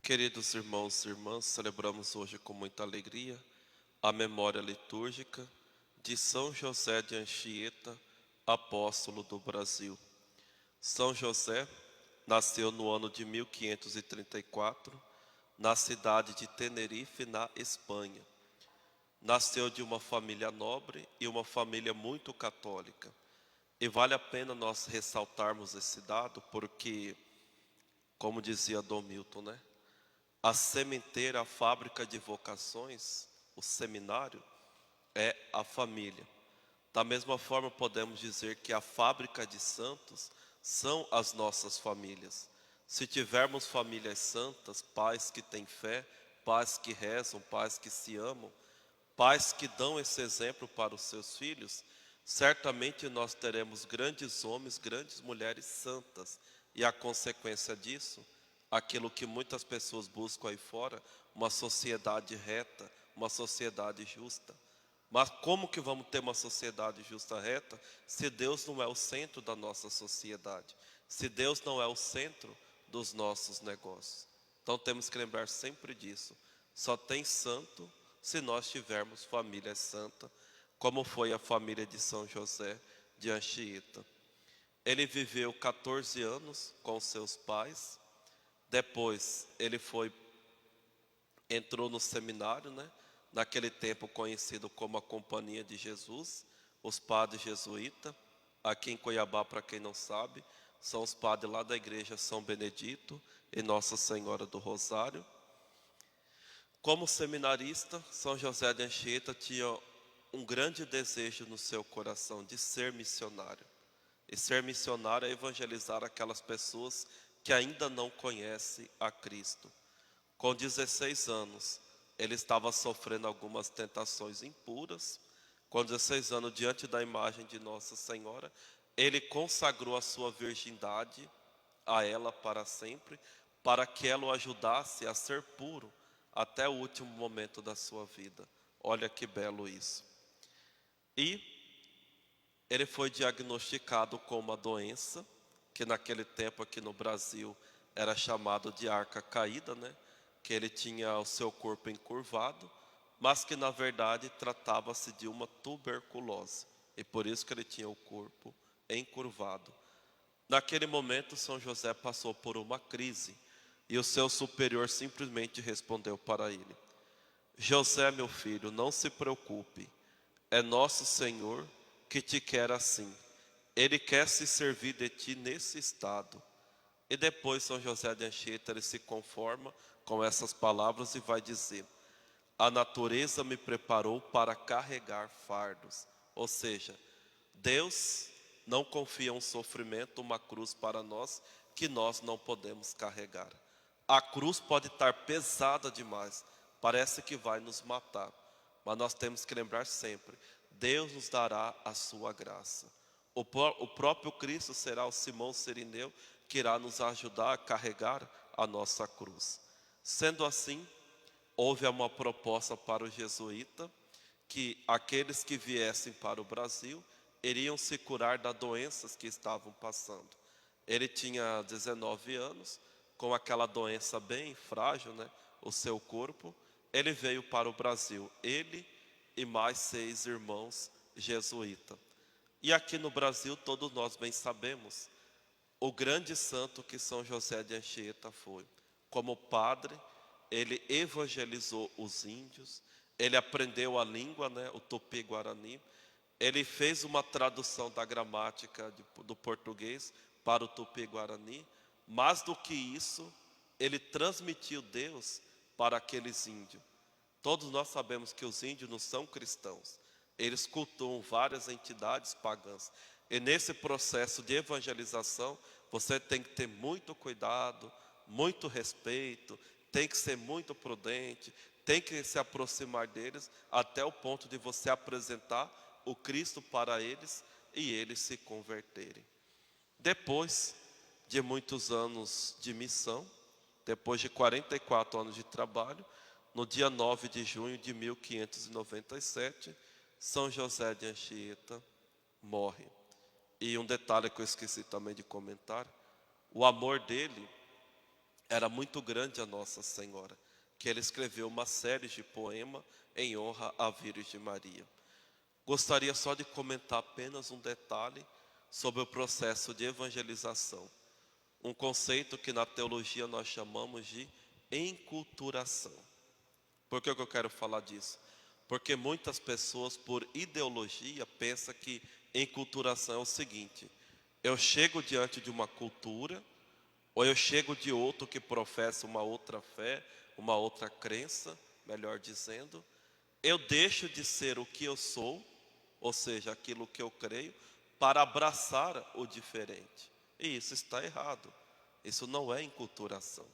Queridos irmãos e irmãs, celebramos hoje com muita alegria a memória litúrgica de São José de Anchieta, apóstolo do Brasil. São José nasceu no ano de 1534, na cidade de Tenerife, na Espanha. Nasceu de uma família nobre e uma família muito católica. E vale a pena nós ressaltarmos esse dado porque, como dizia Dom Milton, né? A sementeira, a fábrica de vocações, o seminário, é a família. Da mesma forma, podemos dizer que a fábrica de santos são as nossas famílias. Se tivermos famílias santas, pais que têm fé, pais que rezam, pais que se amam, pais que dão esse exemplo para os seus filhos, certamente nós teremos grandes homens, grandes mulheres santas. E a consequência disso, aquilo que muitas pessoas buscam aí fora, uma sociedade reta, uma sociedade justa. Mas como que vamos ter uma sociedade justa reta se Deus não é o centro da nossa sociedade? Se Deus não é o centro dos nossos negócios? Então temos que lembrar sempre disso. Só tem santo se nós tivermos família santa, como foi a família de São José de Anchieta. Ele viveu 14 anos com seus pais. Depois ele entrou no seminário, né? Naquele tempo conhecido como a Companhia de Jesus, os padres jesuítas. Aqui em Cuiabá, para quem não sabe, são os padres lá da igreja São Benedito e Nossa Senhora do Rosário. Como seminarista, São José de Anchieta tinha um grande desejo no seu coração de ser missionário. E ser missionário é evangelizar aquelas pessoas que ainda não conhecem a Cristo. Com 16 anos, ele estava sofrendo algumas tentações impuras. Com 16 anos, diante da imagem de Nossa Senhora, ele consagrou a sua virgindade a ela para sempre, para que ela o ajudasse a ser puro até o último momento da sua vida. Olha que belo isso. E ele foi diagnosticado com uma doença, que naquele tempo aqui no Brasil era chamado de arca caída, né? Que ele tinha o seu corpo encurvado, mas que na verdade tratava-se de uma tuberculose. E por isso que ele tinha o corpo encurvado. Naquele momento, São José passou por uma crise, e o seu superior simplesmente respondeu para ele: José, meu filho, não se preocupe, é nosso Senhor que te quer assim. Ele quer se servir de ti nesse estado. E depois São José de Anchieta, ele se conforma com essas palavras e vai dizer: a natureza me preparou para carregar fardos. Ou seja, Deus não confia um sofrimento, uma cruz para nós que nós não podemos carregar. A cruz pode estar pesada demais, parece que vai nos matar, mas nós temos que lembrar sempre: Deus nos dará a sua graça. O próprio Cristo será o Simão Sirineu que irá nos ajudar a carregar a nossa cruz. Sendo assim, houve uma proposta para o jesuíta que aqueles que viessem para o Brasil iriam se curar das doenças que estavam passando. Ele tinha 19 anos, com aquela doença bem frágil, né? O seu corpo. Ele veio para o Brasil, ele e mais 6 irmãos jesuítas. E aqui no Brasil, todos nós bem sabemos o grande santo que São José de Anchieta foi. Como padre, ele evangelizou os índios, ele aprendeu a língua, né, o tupi-guarani, ele fez uma tradução da gramática do português para o tupi-guarani. Mais do que isso, ele transmitiu Deus para aqueles índios. Todos nós sabemos que os índios não são cristãos, eles cultuam várias entidades pagãs. E nesse processo de evangelização, você tem que ter muito cuidado, muito respeito, tem que ser muito prudente, tem que se aproximar deles até o ponto de você apresentar o Cristo para eles e eles se converterem. Depois de muitos anos de missão, depois de 44 anos de trabalho, no dia 9 de junho de 1597, São José de Anchieta morre. E um detalhe que eu esqueci também de comentar: o amor dele era muito grande a Nossa Senhora, que ele escreveu uma série de poemas em honra à Virgem Maria. Gostaria só de comentar apenas um detalhe sobre o processo de evangelização. Um conceito que na teologia nós chamamos de enculturação. Por que eu quero falar disso? Porque muitas pessoas, por ideologia, pensam que enculturação é o seguinte: eu chego diante de uma cultura, ou eu chego de outro que professa uma outra fé, uma outra crença, melhor dizendo, eu deixo de ser o que eu sou, ou seja, aquilo que eu creio, para abraçar o diferente. E isso está errado. Isso não é enculturação.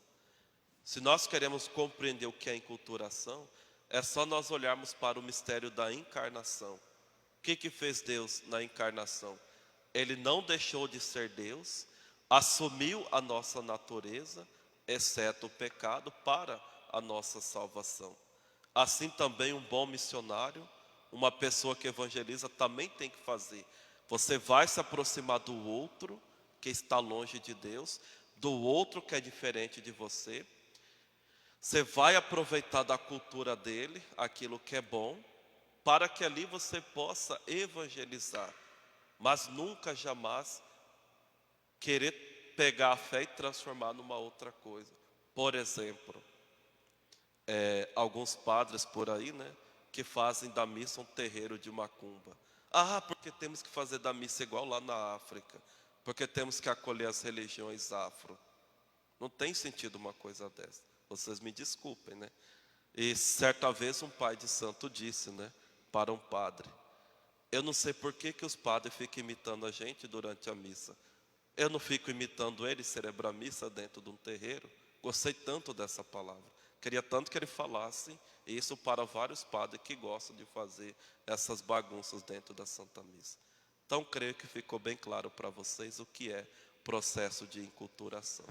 Se nós queremos compreender o que é enculturação, é só nós olharmos para o mistério da encarnação. O que fez Deus na encarnação? Ele não deixou de ser Deus, assumiu a nossa natureza, exceto o pecado, para a nossa salvação. Assim também um bom missionário, uma pessoa que evangeliza também tem que fazer. Você vai se aproximar do outro que está longe de Deus, do outro que é diferente de você. Você vai aproveitar da cultura dele, aquilo que é bom, para que ali você possa evangelizar. Mas nunca, jamais, querer pegar a fé e transformar numa outra coisa. Por exemplo, alguns padres por aí, né, que fazem da missa um terreiro de macumba. Ah, porque temos que fazer da missa igual lá na África. Porque temos que acolher as religiões afro. Não tem sentido uma coisa dessa. Vocês me desculpem, né? E certa vez um pai de santo disse, né, para um padre: eu não sei por que os padres ficam imitando a gente durante a missa. Eu não fico imitando ele, celebrar a missa dentro de um terreiro. Gostei tanto dessa palavra. Queria tanto que ele falasse isso para vários padres que gostam de fazer essas bagunças dentro da Santa Missa. Então, creio que ficou bem claro para vocês o que é processo de enculturação.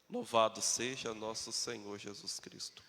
Louvado seja nosso Senhor Jesus Cristo.